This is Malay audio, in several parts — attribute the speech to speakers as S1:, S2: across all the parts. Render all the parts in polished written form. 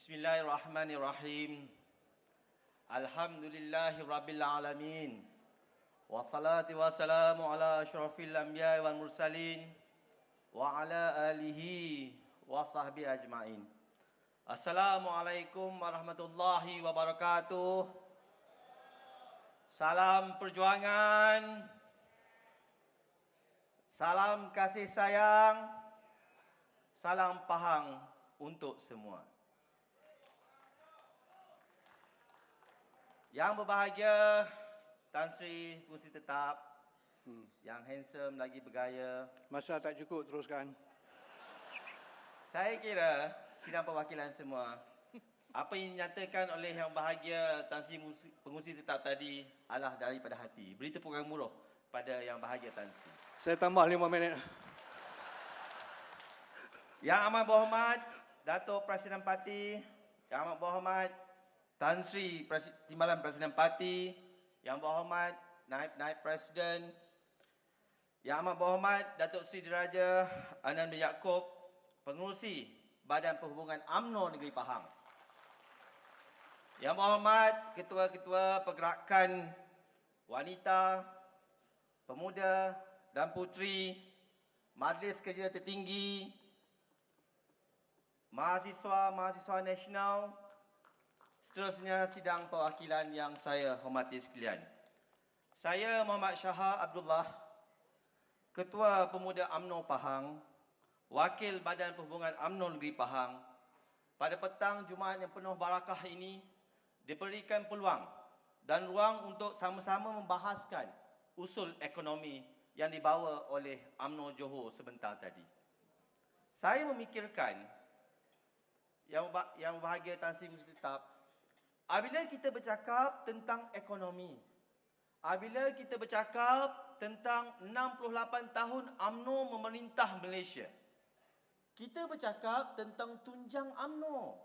S1: Bismillahirrahmanirrahim. Alhamdulillahi rabbil alamin. Wassalatu wassalamu ala asyrafil anbiya'i wal mursalin wa ala alihi wa sahbihi ajma'in. Assalamualaikum warahmatullahi wabarakatuh. Salam perjuangan. Salam kasih sayang. Salam Pahang untuk semua. Yang berbahagia, Tan Sri Pengerusi Tetap, yang handsome lagi bergaya.
S2: Masa tak cukup, teruskan.
S1: Saya kira sidang perwakilan semua, apa yang dinyatakan oleh Yang Bahagia Tan Sri Pengerusi Tetap tadi adalah daripada hati. Beri tepukan murah pada Yang Bahagia Tan Sri.
S2: Saya tambah 5 minit.
S1: Yang amat berhormat Datuk Presiden Parti, Yang amat berhormat Tan Sri Timbalan Presiden Parti, Yang berhormat Naib Presiden, Yang amat berhormat Datuk Seri Diraja Anand bin Yaakob, Pengerusi Badan Perhubungan UMNO Negeri Pahang. Yang berhormat Ketua-Ketua Pergerakan Wanita, Pemuda dan Puteri, Majlis Kerja Tertinggi, Mahasiswa Nasional, seterusnya sidang perwakilan yang saya hormati sekalian. Saya Muhammad Syaha Abdullah, Ketua Pemuda UMNO Pahang, Wakil Badan Perhubungan UMNO Negeri Pahang. Pada petang Jumaat yang penuh barakah ini, diberikan peluang dan ruang untuk sama-sama membahaskan usul ekonomi yang dibawa oleh UMNO Johor sebentar tadi. Saya memikirkan, Yang Bahagia Tan Sri Pengerusi Tetap, apabila kita bercakap tentang ekonomi, apabila kita bercakap tentang 68 tahun UMNO memerintah Malaysia, kita bercakap tentang tunjang UMNO,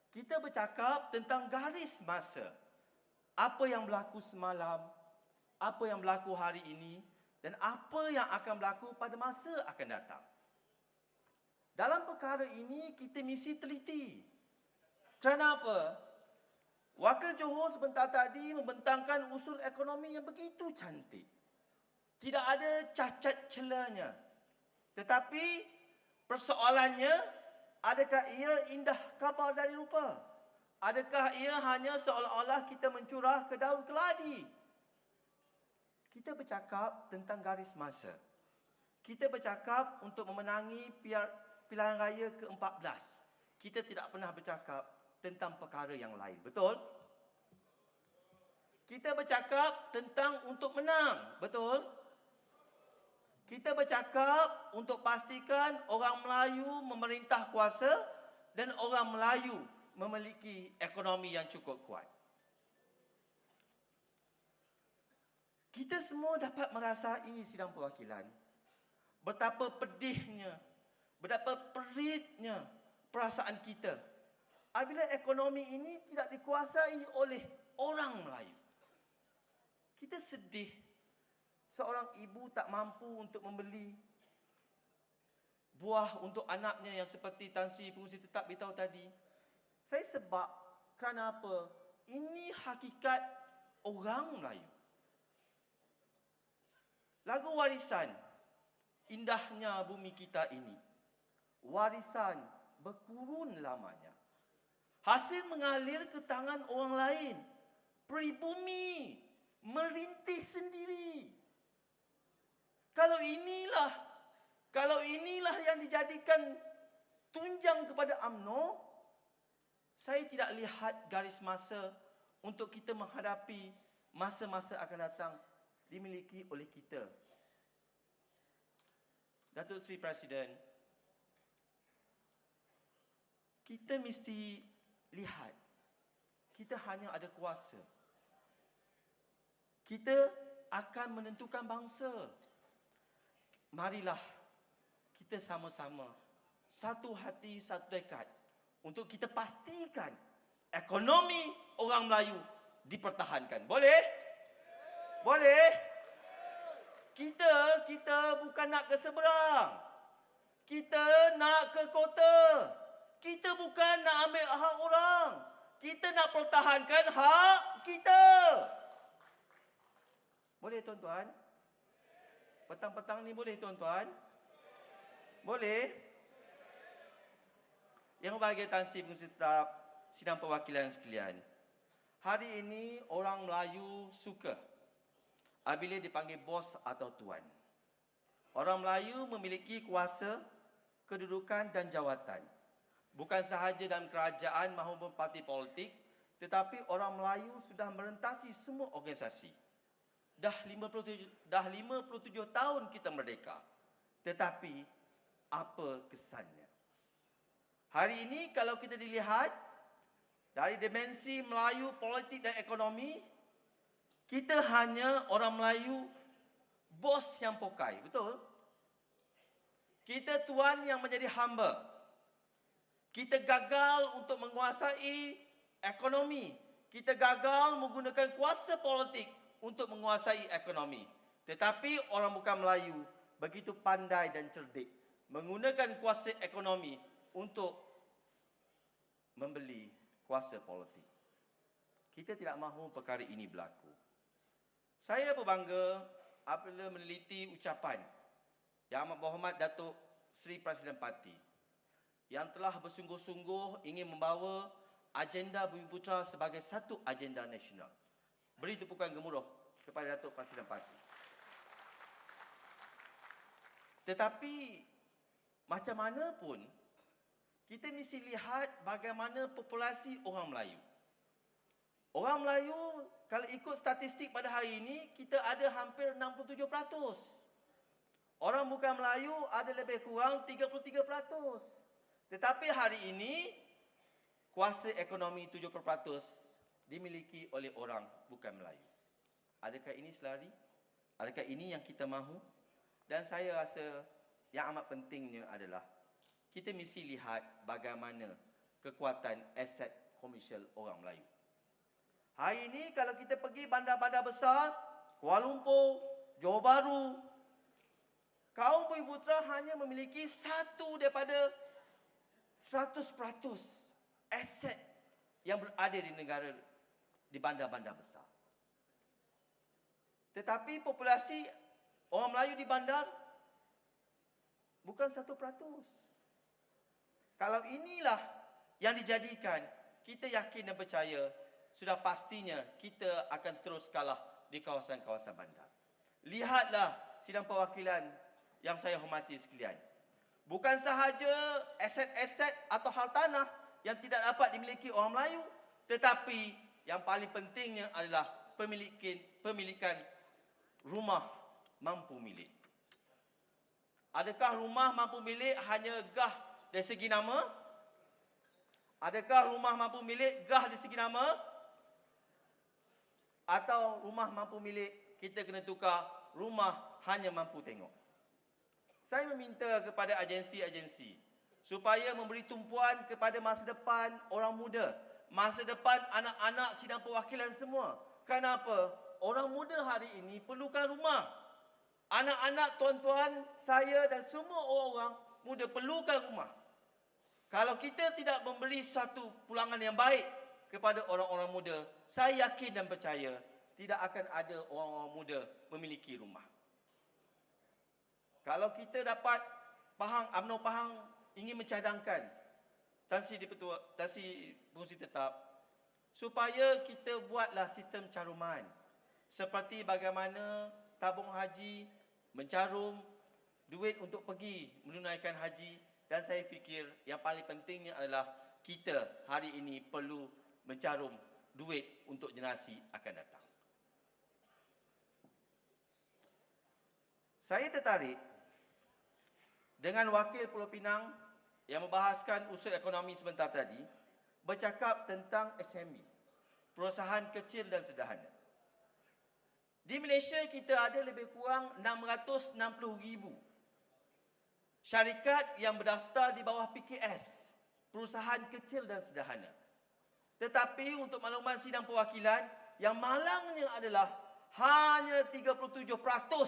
S1: kita bercakap tentang garis masa, apa yang berlaku semalam, apa yang berlaku hari ini, dan apa yang akan berlaku pada masa akan datang. Dalam perkara ini, kita mesti teliti. Kenapa? Wakil Johor sebentar tadi membentangkan usul ekonomi yang begitu cantik. Tidak ada cacat celanya. Tetapi persoalannya, adakah ia indah kabar dari rupa? Adakah ia hanya seolah-olah kita mencurah ke daun keladi? Kita bercakap tentang garis masa. Kita bercakap untuk memenangi pilihan raya ke-14. Kita tidak pernah bercakap tentang perkara yang lain. Betul? Kita bercakap tentang untuk menang. Betul? Kita bercakap untuk pastikan orang Melayu memerintah kuasa dan orang Melayu memiliki ekonomi yang cukup kuat. Kita semua dapat merasai sidang perwakilan betapa pedihnya, betapa peritnya perasaan kita apabila ekonomi ini tidak dikuasai oleh orang Melayu. Kita sedih seorang ibu tak mampu untuk membeli buah untuk anaknya yang seperti Tan Sri Pengerusi Tetap beritahu tadi. Saya sebab kerana apa? Ini hakikat orang Melayu. Lagu warisan, indahnya bumi kita ini. Warisan berkurun lamanya. Hasil mengalir ke tangan orang lain. Pribumi merintih sendiri. Kalau inilah yang dijadikan tunjang kepada UMNO, saya tidak lihat garis masa untuk kita menghadapi masa-masa akan datang dimiliki oleh kita. Datuk Seri Presiden, kita mesti lihat, kita hanya ada kuasa. Kita akan menentukan bangsa. Marilah kita sama-sama satu hati, satu tekad untuk kita pastikan ekonomi orang Melayu dipertahankan. Boleh? Boleh? Kita bukan nak ke seberang. Kita nak ke kota. Kita bukan nak ambil hak orang. Kita nak pertahankan hak kita. Boleh tuan-tuan? Petang-petang ni boleh tuan-tuan? Boleh? Yang berbahagia Tan Sri Pengerusi Tetap, sidang perwakilan sekalian. Hari ini orang Melayu suka apabila dipanggil bos atau tuan. Orang Melayu memiliki kuasa, kedudukan dan jawatan. Bukan sahaja dalam kerajaan maupun parti politik, tetapi orang Melayu sudah merentasi semua organisasi. Dah 57 tahun kita merdeka. Tetapi apa kesannya? Hari ini kalau kita dilihat dari dimensi Melayu, politik dan ekonomi, kita hanya orang Melayu bos yang pokai, betul? Kita tuan yang menjadi hamba. Kita gagal untuk menguasai ekonomi. Kita gagal menggunakan kuasa politik untuk menguasai ekonomi. Tetapi orang bukan Melayu begitu pandai dan cerdik menggunakan kuasa ekonomi untuk membeli kuasa politik. Kita tidak mahu perkara ini berlaku. Saya berbangga apabila meneliti ucapan Yang Amat Berhormat Datuk Seri Presiden Parti yang telah bersungguh-sungguh ingin membawa agenda Bumiputera sebagai satu agenda nasional. Beri tepukan gemuruh kepada Datuk Presiden Parti. Tetapi macam mana pun, kita mesti lihat bagaimana populasi orang Melayu. Orang Melayu, kalau ikut statistik pada hari ini, kita ada hampir 67%. Orang bukan Melayu ada lebih kurang 33%. Tetapi hari ini, kuasa ekonomi 70% dimiliki oleh orang bukan Melayu. Adakah ini selari? Adakah ini yang kita mahu? Dan saya rasa yang amat pentingnya adalah kita mesti lihat bagaimana kekuatan aset komersial orang Melayu. Hari ini kalau kita pergi bandar-bandar besar, Kuala Lumpur, Johor Bahru, kaum Bumiputera hanya memiliki satu daripada 100% aset yang berada di negara, di bandar-bandar besar. Tetapi populasi orang Melayu di bandar bukan 1%. Kalau inilah yang dijadikan, kita yakin dan percaya sudah pastinya kita akan terus kalah di kawasan-kawasan bandar. Lihatlah sidang perwakilan yang saya hormati sekalian. Bukan sahaja aset-aset atau hal tanah yang tidak dapat dimiliki orang Melayu, tetapi yang paling pentingnya adalah pemilikan rumah mampu milik. Adakah rumah mampu milik hanya gah dari segi nama? Adakah rumah mampu milik gah dari segi nama? Atau rumah mampu milik kita kena tukar rumah hanya mampu tengok? Saya meminta kepada agensi-agensi supaya memberi tumpuan kepada masa depan orang muda, masa depan anak-anak sidang perwakilan semua. Kenapa? Orang muda hari ini perlukan rumah. Anak-anak tuan-tuan, saya dan semua orang-orang muda perlukan rumah. Kalau kita tidak memberi satu pulangan yang baik kepada orang-orang muda, saya yakin dan percaya tidak akan ada orang-orang muda memiliki rumah. Kalau kita dapat Pahang, UMNO Pahang ingin mencadangkan Tan Sri Pengerusi Tetap supaya kita buatlah sistem caruman seperti bagaimana tabung haji mencarum duit untuk pergi menunaikan haji, dan saya fikir yang paling pentingnya adalah kita hari ini perlu mencarum duit untuk generasi akan datang. Saya tertarik dengan wakil Pulau Pinang yang membahaskan usul ekonomi sebentar tadi, bercakap tentang SME, perusahaan kecil dan sederhana. Di Malaysia kita ada lebih kurang 660,000 syarikat yang berdaftar di bawah PKS, perusahaan kecil dan sederhana. Tetapi untuk makluman sidang perwakilan, yang malangnya adalah hanya 37%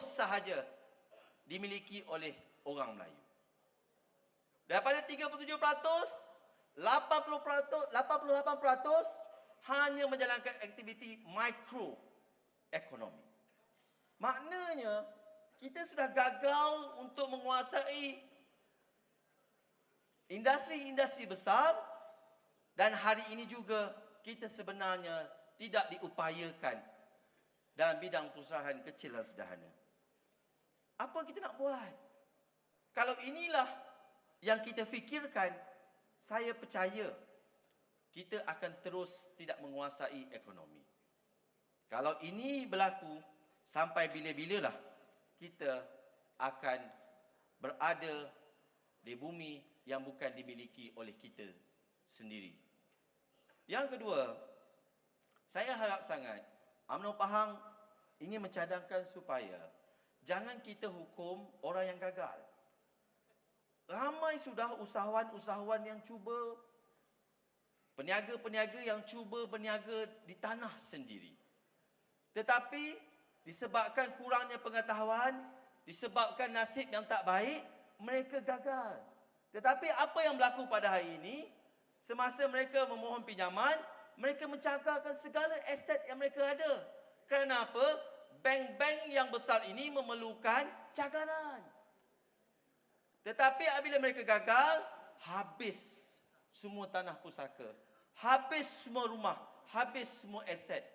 S1: sahaja dimiliki oleh orang Melayu. Daripada 37%, 88% hanya menjalankan aktiviti mikro ekonomi. Maknanya, kita sudah gagal untuk menguasai industri-industri besar dan hari ini juga kita sebenarnya tidak diupayakan dalam bidang perusahaan kecil dan sederhana. Apa kita nak buat? Kalau inilah yang kita fikirkan, saya percaya kita akan terus tidak menguasai ekonomi. Kalau ini berlaku, sampai bila-bilalah kita akan berada di bumi yang bukan dimiliki oleh kita sendiri. Yang kedua, saya harap sangat UMNO Pahang ingin mencadangkan supaya jangan kita hukum orang yang gagal. Ramai sudah usahawan-usahawan yang cuba, peniaga-peniaga yang cuba berniaga di tanah sendiri. Tetapi disebabkan kurangnya pengetahuan, disebabkan nasib yang tak baik, mereka gagal. Tetapi apa yang berlaku pada hari ini, semasa mereka memohon pinjaman, mereka mencagarkan segala aset yang mereka ada. Kenapa? Bank-bank yang besar ini memerlukan cagaran. Tetapi apabila mereka gagal, habis semua tanah pusaka, habis semua rumah, habis semua aset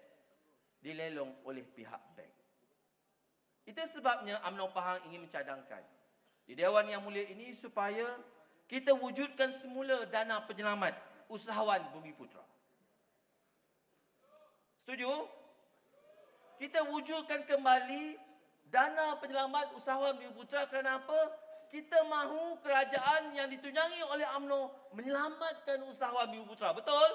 S1: dilelong oleh pihak bank. Itu sebabnya UMNO Pahang ingin mencadangkan di Dewan Yang Mulia ini supaya kita wujudkan semula dana penyelamat usahawan Bumiputera. Setuju? Kita wujudkan kembali dana penyelamat usahawan Bumiputera. Kenapa? Kita mahu kerajaan yang ditunjangi oleh UMNO menyelamatkan usahawan Bumiputera. Betul?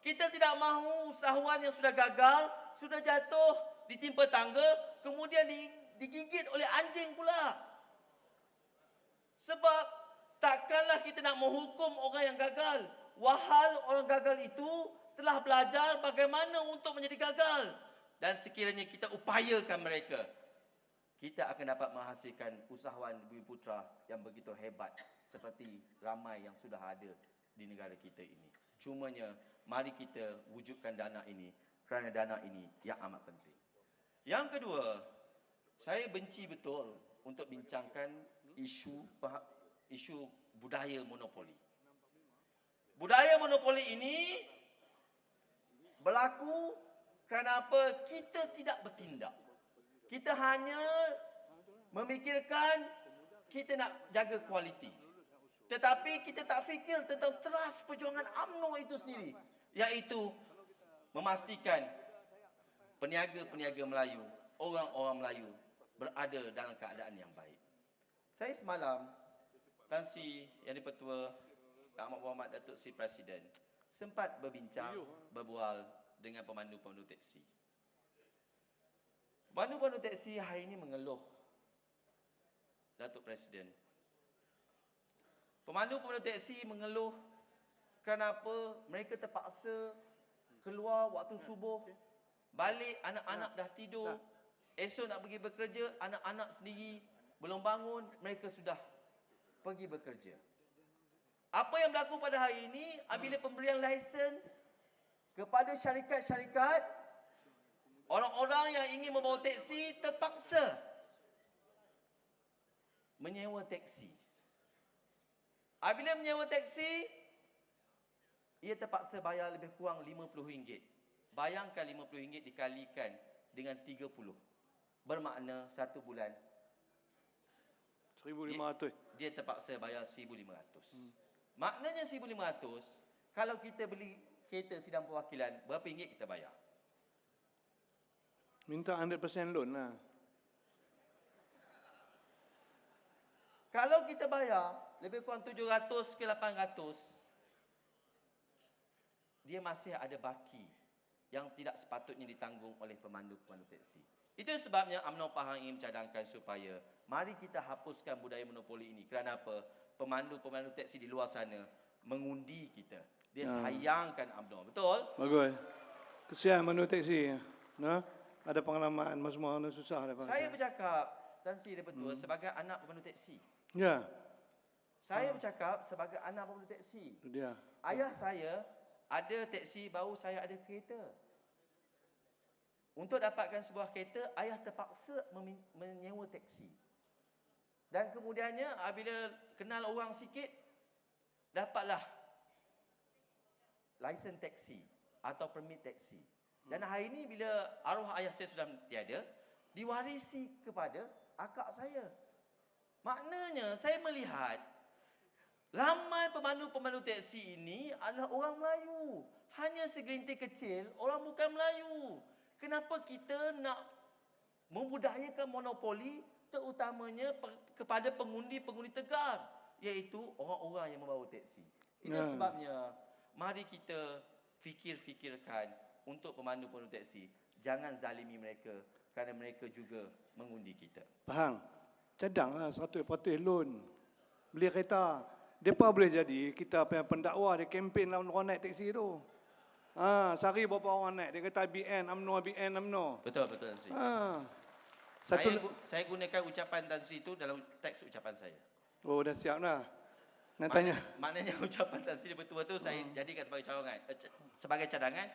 S1: Kita tidak mahu usahawan yang sudah gagal, sudah jatuh, ditimpa tangga, kemudian digigit oleh anjing pula. Sebab takkanlah kita nak menghukum orang yang gagal. Wahal orang gagal itu telah belajar bagaimana untuk menjadi gagal. Dan sekiranya kita upayakan mereka, kita akan dapat menghasilkan usahawan Bumiputera yang begitu hebat seperti ramai yang sudah ada di negara kita ini. Cumanya, mari kita wujudkan dana ini kerana dana ini yang amat penting. Yang kedua, saya benci betul untuk bincangkan isu budaya monopoli. Budaya monopoli ini berlaku kerana apa? Kita tidak bertindak. Kita hanya memikirkan kita nak jaga kualiti. Tetapi kita tak fikir tentang teras perjuangan UMNO itu sendiri, iaitu memastikan peniaga-peniaga Melayu, orang-orang Melayu berada dalam keadaan yang baik. Saya semalam, Tan Sri Yang di-Pertua Amat Berhormat Datuk Seri Presiden sempat berbincang, berbual dengan pemandu-pemandu teksi. Pemandu-pemandu teksi hari ini mengeluh, Datuk Presiden. Pemandu-pemandu teksi mengeluh kerana apa? Mereka terpaksa keluar waktu subuh, balik anak-anak dah tidur, esok nak pergi bekerja, anak-anak sendiri belum bangun, mereka sudah pergi bekerja. Apa yang berlaku pada hari ini, apabila pemberian lesen kepada syarikat-syarikat, orang-orang yang ingin membawa teksi terpaksa menyewa teksi. Apabila menyewa teksi, ia terpaksa bayar lebih kurang RM50. Bayangkan RM50 dikalikan dengan 30. Bermakna 1 bulan
S2: 1,500.
S1: dia terpaksa bayar RM1,500. Maknanya RM1,500, kalau kita beli kereta sidang perwakilan, berapa ringgit kita bayar?
S2: Minta 100% loan lah.
S1: Kalau kita bayar lebih kurang 700 ke 800, dia masih ada baki yang tidak sepatutnya ditanggung oleh pemandu-pemandu teksi. Itu sebabnya UMNO Pahang ingin mencadangkan supaya mari kita hapuskan budaya monopoli ini. Kerana apa? Pemandu-pemandu teksi di luar sana mengundi kita. Dia sayangkan UMNO. Betul?
S2: Bagus. Kesian mandu teksi. Nah, ada pengalaman semua susah.
S1: Saya bercakap, Tan Sri Yang di-Pertua sebagai anak pemandu teksi.
S2: Ya.
S1: Saya bercakap sebagai anak pemandu teksi.
S2: Itu dia.
S1: Ayah saya ada teksi, baru saya ada kereta. Untuk dapatkan sebuah kereta, ayah terpaksa menyewa teksi. Dan kemudiannya, apabila kenal orang sikit, dapatlah lesen teksi atau permit teksi. Dan hari ini bila arwah ayah saya sudah tiada, diwarisi kepada akak saya. Maknanya, saya melihat ramai pemandu-pemandu teksi ini adalah orang Melayu. Hanya segelintir kecil orang bukan Melayu. Kenapa kita nak membudayakan monopoli terutamanya kepada pengundi-pengundi tegar, iaitu orang-orang yang membawa teksi. Itu sebabnya mari kita fikir-fikirkan untuk pemandu-pemandu teksi. Jangan zalimi mereka kerana mereka juga mengundi kita.
S2: Faham? Cadanglah 100% loan. Beli kereta. Depa boleh jadi kita punya pendakwa dia kempen lawan orang naik teksi tu. Sehari berapa orang naik? Dia kata BN UMNO.
S1: Betul, betul Tan Sri. Saya gunakan ucapan Tan Sri itu dalam teks ucapan saya.
S2: Oh, dah siap dah. Nak tanya.
S1: Maknanya ucapan Tan Sri betul-betul saya jadikan sebagai cadangan.